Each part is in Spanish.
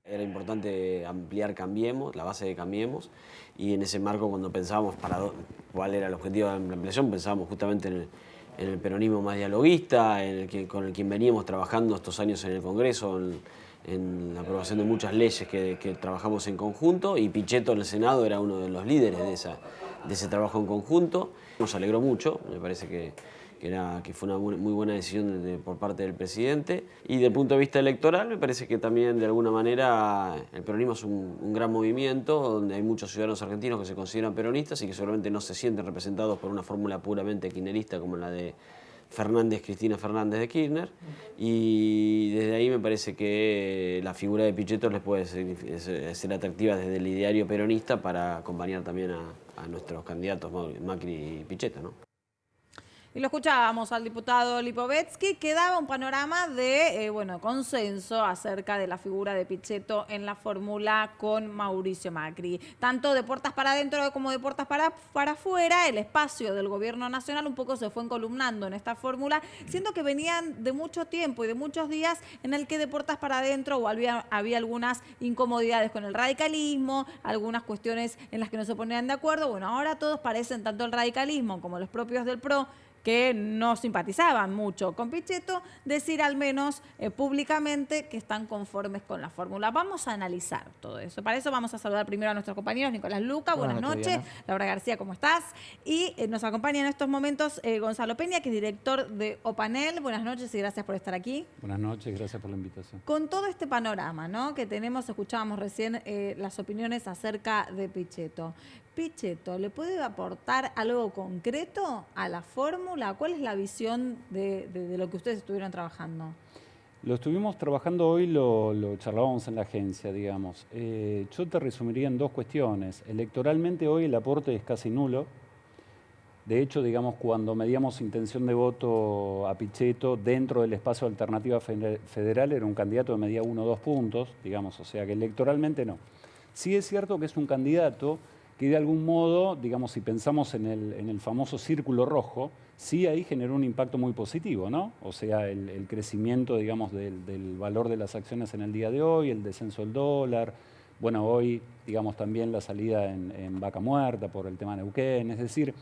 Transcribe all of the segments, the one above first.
Era importante ampliar Cambiemos, la base de Cambiemos, y en ese marco, cuando pensábamos cuál era el objetivo de la ampliación, pensábamos justamente en el peronismo más dialoguista, con el que veníamos trabajando estos años en el Congreso, en la aprobación de muchas leyes que trabajamos en conjunto, y Pichetto en el Senado era uno de los líderes de ese trabajo en conjunto. Nos alegró mucho, me parece que fue una muy buena decisión por parte del presidente. Y desde el punto de vista electoral, me parece que también de alguna manera el peronismo es un gran movimiento donde hay muchos ciudadanos argentinos que se consideran peronistas y que seguramente no se sienten representados por una fórmula puramente kirchnerista como la de Cristina Fernández de Kirchner, y desde ahí me parece que la figura de Pichetto les puede ser atractiva desde el ideario peronista para acompañar también a nuestros candidatos Macri y Pichetto, ¿no? Y lo escuchábamos al diputado Lipovetsky, que daba un panorama de consenso acerca de la figura de Pichetto en la fórmula con Mauricio Macri. Tanto de puertas para adentro como de puertas para afuera, el espacio del gobierno nacional un poco se fue encolumnando en esta fórmula, siendo que venían de mucho tiempo y de muchos días en el que de puertas para adentro había algunas incomodidades con el radicalismo, algunas cuestiones en las que no se ponían de acuerdo. Bueno, ahora todos parecen, tanto el radicalismo como los propios del PRO, que no simpatizaban mucho con Pichetto, decir al menos públicamente que están conformes con la fórmula. Vamos a analizar todo eso. Para eso vamos a saludar primero a nuestros compañeros. Nicolás Luca, buenas noches. Diana. Laura García, ¿cómo estás? Y nos acompaña en estos momentos Gonzalo Peña, que es director de OPANEL. Buenas noches y gracias por estar aquí. Buenas noches, gracias por la invitación. Con todo este panorama, ¿no?, que tenemos, escuchábamos recién las opiniones acerca de Pichetto. Pichetto, ¿le puede aportar algo concreto a la fórmula? ¿Cuál es la visión de lo que ustedes estuvieron trabajando? Lo estuvimos trabajando hoy, lo charlábamos en la agencia, digamos. Yo te resumiría en dos cuestiones. Electoralmente hoy el aporte es casi nulo. De hecho, digamos, cuando medíamos intención de voto a Pichetto dentro del espacio de Alternativa Federal era un candidato que medía 1 o 2 puntos, digamos, o sea que electoralmente no. Sí es cierto que es un candidato que de algún modo, digamos, si pensamos en el famoso círculo rojo, sí ahí generó un impacto muy positivo, ¿no? O sea, el crecimiento, digamos, del valor de las acciones en el día de hoy, el descenso del dólar, bueno, hoy, digamos, también la salida en vaca muerta por el tema de Neuquén, es decir,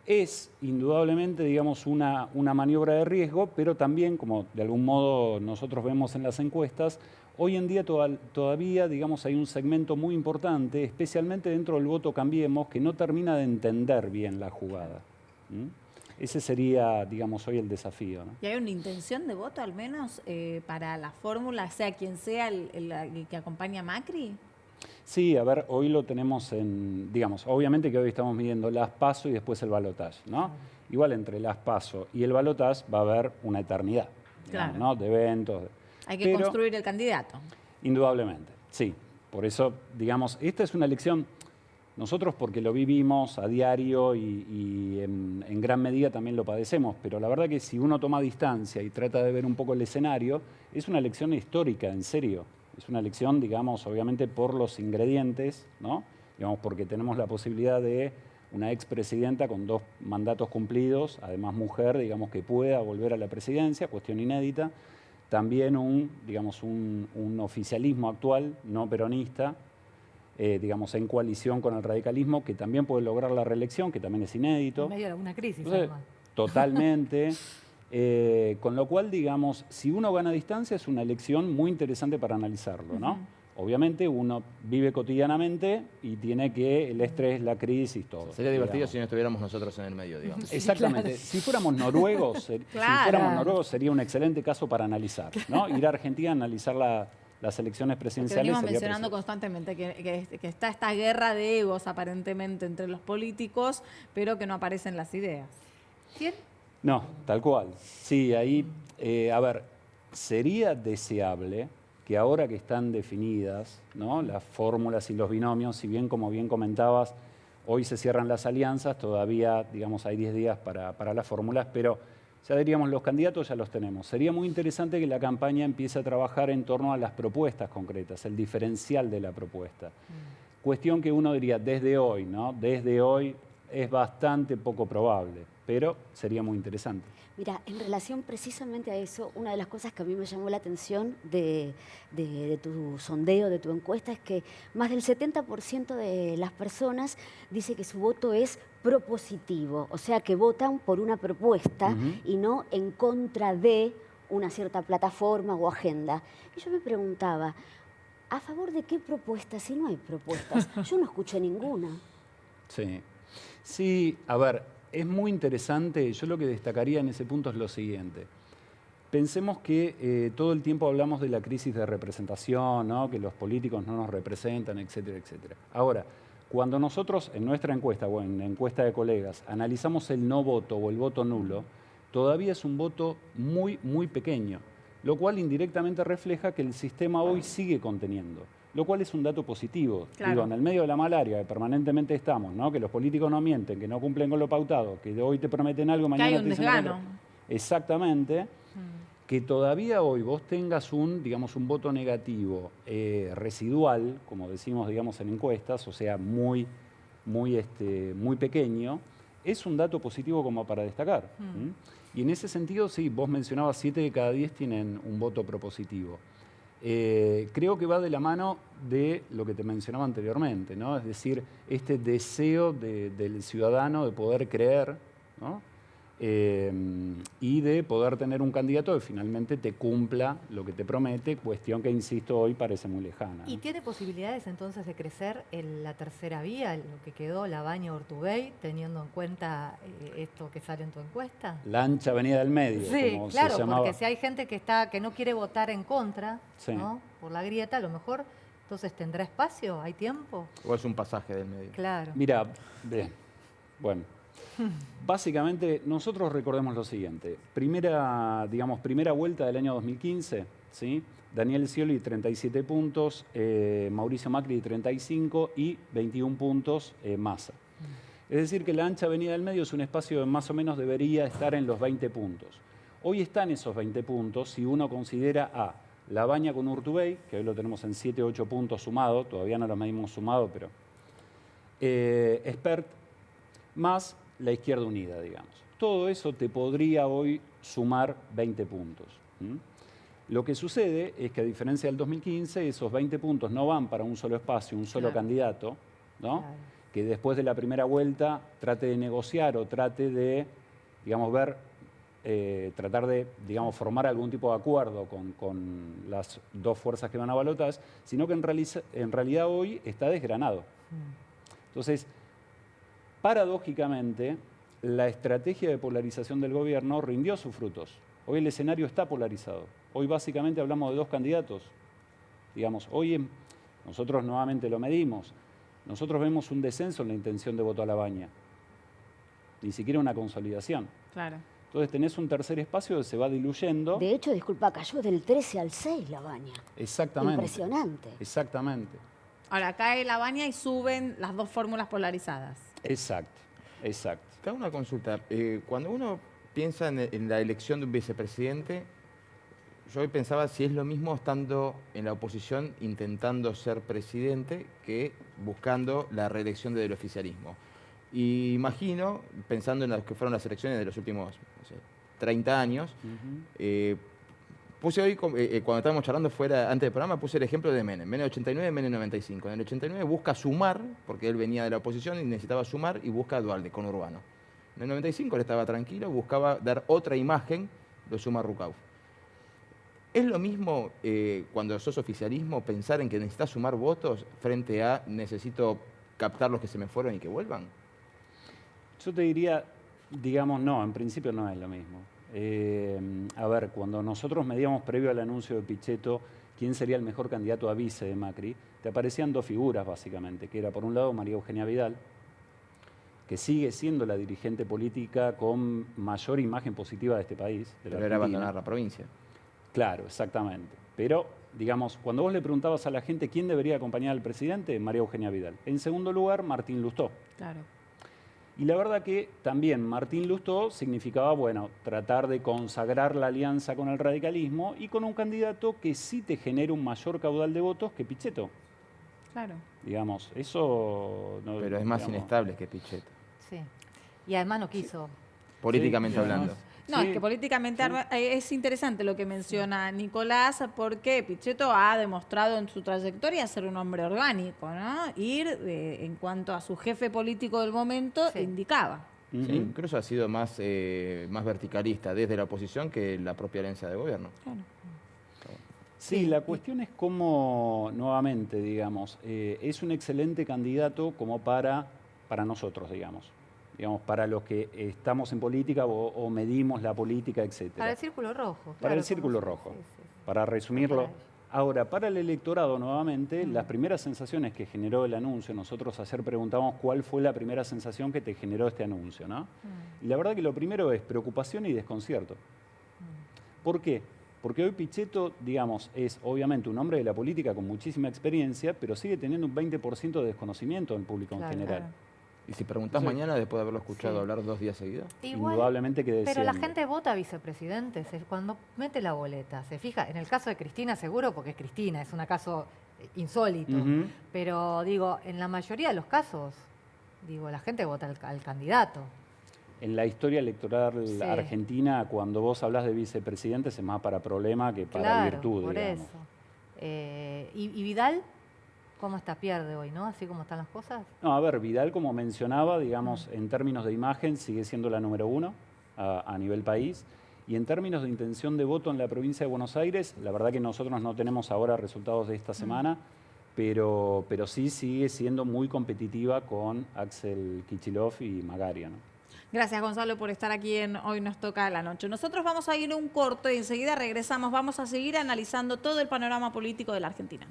es indudablemente, digamos, una maniobra de riesgo, pero también, como de algún modo nosotros vemos en las encuestas, hoy en día todavía, digamos, hay un segmento muy importante, especialmente dentro del voto Cambiemos, que no termina de entender bien la jugada. Ese sería, digamos, hoy el desafío, ¿no? ¿Y hay una intención de voto, al menos, para la fórmula, sea quien sea el que acompaña a Macri? Sí, a ver, hoy lo tenemos en, digamos, obviamente que hoy estamos midiendo las PASO y después el balotaje, ¿no? Igual entre las PASO y el balotaje va a haber una eternidad, digamos, claro, ¿no?, de eventos. Hay que construir el candidato. Indudablemente, sí. Por eso, digamos, esta es una elección, nosotros porque lo vivimos a diario y en gran medida también lo padecemos, pero la verdad que si uno toma distancia y trata de ver un poco el escenario, es una elección histórica, en serio. Es una elección, digamos, obviamente por los ingredientes, ¿no? Digamos, porque tenemos la posibilidad de una expresidenta con 2 mandatos cumplidos, además mujer, digamos, que pueda volver a la presidencia, cuestión inédita. También un oficialismo actual, no peronista, digamos, en coalición con el radicalismo, que también puede lograr la reelección, que también es inédito. En medio de alguna crisis, además. Totalmente. Con lo cual, digamos, si uno gana a distancia es una elección muy interesante para analizarlo, ¿no? Obviamente uno vive cotidianamente y tiene que el estrés, la crisis, todo. Sería divertido si no estuviéramos nosotros en el medio, digamos. Exactamente. Claro. Si fuéramos noruegos, sería un excelente caso para analizar, ¿no? Ir a Argentina a analizar las elecciones presidenciales. Venimos mencionando constantemente que está esta guerra de egos aparentemente entre los políticos, pero que no aparecen las ideas. ¿Quién? No, tal cual. Sí, ahí, a ver, sería deseable que ahora que están definidas, ¿no?, las fórmulas y los binomios, si bien, como bien comentabas, hoy se cierran las alianzas, todavía, digamos, hay 10 días para las fórmulas, pero ya diríamos, los candidatos ya los tenemos. Sería muy interesante que la campaña empiece a trabajar en torno a las propuestas concretas, el diferencial de la propuesta. Cuestión que uno diría, desde hoy, ¿no? Desde hoy es bastante poco probable. pero sería muy interesante. Mira, en relación precisamente a eso, una de las cosas que a mí me llamó la atención de tu sondeo, de tu encuesta, es que más del 70% de las personas dice que su voto es propositivo, o sea, que votan por una propuesta y no en contra de una cierta plataforma o agenda. Y yo me preguntaba, ¿a favor de qué propuestas? Si no hay propuestas, yo no escuché ninguna. Sí, sí, a ver, es muy interesante. Yo lo que destacaría en ese punto es lo siguiente. Pensemos que todo el tiempo hablamos de la crisis de representación, ¿no? Que los políticos no nos representan, etcétera, etcétera. Ahora, cuando nosotros en nuestra encuesta o en la encuesta de colegas analizamos el no voto o el voto nulo, todavía es un voto muy, muy pequeño, lo cual indirectamente refleja que el sistema hoy sigue conteniendo, lo cual es un dato positivo. Claro. Digo, en el medio de la malaria que permanentemente estamos, ¿no? Que los políticos no mienten, que no cumplen con lo pautado, que hoy te prometen algo, mañana hay te un dicen desgano. otra. Exactamente. Que todavía hoy vos tengas digamos, un voto negativo residual, como decimos, digamos, en encuestas, o sea, muy pequeño, es un dato positivo como para destacar. Y en ese sentido, sí, vos mencionabas 7 de cada 10 tienen un voto propositivo. Creo que va de la mano de lo que te mencionaba anteriormente, ¿no? Es decir, este deseo del ciudadano de poder creer, ¿no? Y de poder tener un candidato que finalmente te cumpla lo que te promete, cuestión que, insisto, hoy parece muy lejana, ¿no? ¿Y tiene posibilidades entonces de crecer en la tercera vía, lo que quedó, Labaña-Ortubey, teniendo en cuenta esto que sale en tu encuesta? La ancha avenida del medio, Sí, como claro, se llamaba. porque si hay gente que no quiere votar en contra, Sí. ¿no? Por la grieta, a lo mejor entonces tendrá espacio, hay tiempo. O es un pasaje del medio. Claro. Mira, bien, bueno. Básicamente, nosotros recordemos lo siguiente. Primera vuelta del año 2015, ¿sí? Daniel Scioli, 37 puntos, Mauricio Macri, 35 y 21 puntos Massa. Es decir, que la ancha avenida del medio es un espacio que más o menos debería estar en los 20 puntos. Hoy están esos 20 puntos si uno considera a Labaña con Urtubey, que hoy lo tenemos en 7, 8 puntos sumado, todavía no lo medimos sumado, pero Espert, más la Izquierda Unida, digamos. Todo eso te podría hoy sumar 20 puntos. Lo que sucede es que, a diferencia del 2015, esos 20 puntos no van para un solo espacio, un solo candidato, ¿no? Claro. Que después de la primera vuelta trate de negociar o trate de, digamos, tratar de, digamos, formar algún tipo de acuerdo con las dos fuerzas que van a balotaje, sino que en realidad hoy está desgranado. Entonces, paradójicamente, la estrategia de polarización del gobierno rindió sus frutos. Hoy el escenario está polarizado. Hoy básicamente hablamos de dos candidatos. Digamos, hoy nosotros nuevamente lo medimos. Nosotros vemos un descenso en la intención de voto a Labaña. Ni siquiera una consolidación. Claro. Entonces tenés un tercer espacio que se va diluyendo. De hecho, disculpa, cayó del 13 al 6 Labaña. Exactamente. Impresionante. Exactamente. Ahora, cae Labaña y suben las dos fórmulas polarizadas. Exacto. Exacto. Te hago una consulta. Cuando uno piensa en la elección de un vicepresidente, yo hoy pensaba si es lo mismo estando en la oposición intentando ser presidente que buscando la reelección del oficialismo. Y imagino, pensando en las que fueron las elecciones de los últimos, no sé, 30 años, puse hoy, cuando estábamos charlando fuera, antes del programa, puse el ejemplo de Menem. Menem 89, Menem 95. En el 89 busca sumar, porque él venía de la oposición y necesitaba sumar, y busca a Duhalde, con Urbano. En el 95 él estaba tranquilo, buscaba dar otra imagen, lo suma Rucauf. ¿Es lo mismo cuando sos oficialismo pensar en que necesitas sumar votos frente a necesito captar los que se me fueron y que vuelvan? Yo te diría, digamos, no, en principio no es lo mismo. A ver, cuando nosotros medíamos previo al anuncio de Pichetto quién sería el mejor candidato a vice de Macri, te aparecían dos figuras básicamente, que era por un lado María Eugenia Vidal, que sigue siendo la dirigente política con mayor imagen positiva de este país. Pero era abandonar la provincia. Claro, exactamente. Pero, digamos, cuando vos le preguntabas a la gente quién debería acompañar al presidente, María Eugenia Vidal. En segundo lugar, Martín Lustó. Claro. Y la verdad que también Martín Lustó significaba, bueno, tratar de consagrar la alianza con el radicalismo y con un candidato que sí te genere un mayor caudal de votos que Pichetto. Claro. Digamos, eso... No, Pero es más digamos, inestable que Pichetto. Sí. Y además no quiso. políticamente Sí, hablando. No, Sí, es que políticamente sí. es interesante lo que menciona Nicolás, porque Pichetto ha demostrado en su trayectoria ser un hombre orgánico, ¿no? Ir, en cuanto a su jefe político del momento, Sí. indicaba. Ujú. Sí, incluso ha sido más, más verticalista desde la oposición que la propia herencia de gobierno. Claro. Sí, la cuestión es cómo, nuevamente, digamos, es un excelente candidato como para nosotros, digamos, para los que estamos en política o medimos la política, etcétera. Para el círculo rojo. Para el claro, círculo como- rojo, sí, sí, sí. para resumirlo. Para ellos. Ahora, para el electorado, nuevamente, las primeras sensaciones que generó el anuncio, nosotros ayer preguntamos cuál fue la primera sensación que te generó este anuncio, ¿no? Y la verdad que lo primero es preocupación y desconcierto. ¿Por qué? Porque hoy Pichetto, digamos, es obviamente un hombre de la política con muchísima experiencia, pero sigue teniendo un 20% de desconocimiento del público en Claro, general. claro. Y si preguntás Sí. mañana, después de haberlo escuchado Sí. hablar 2 días seguidos, Indudablemente que Pero la desciende. gente vota vicepresidente cuando mete la boleta. Se fija, en el caso de Cristina seguro, porque es Cristina, es un caso insólito. Ujú. Pero digo, en la mayoría de los casos, digo, la gente vota al candidato. En la historia electoral Sí. argentina, cuando vos hablas de vicepresidentes, es más para problema que para Claro, virtud, por digamos. eso. ¿Y Vidal? ¿Cómo está? Pierde hoy, ¿no? Así como están las cosas. No, a ver, Vidal, como mencionaba, digamos, en términos de imagen, sigue siendo la número 1 a nivel país. Y en términos de intención de voto en la provincia de Buenos Aires, la verdad que nosotros no tenemos ahora resultados de esta semana, pero sí sigue siendo muy competitiva con Axel Kicillof y Magaria, ¿no? Gracias, Gonzalo, por estar aquí en Hoy Nos Toca la Noche. Nosotros vamos a ir a un corto y enseguida regresamos. Vamos a seguir analizando todo el panorama político de la Argentina.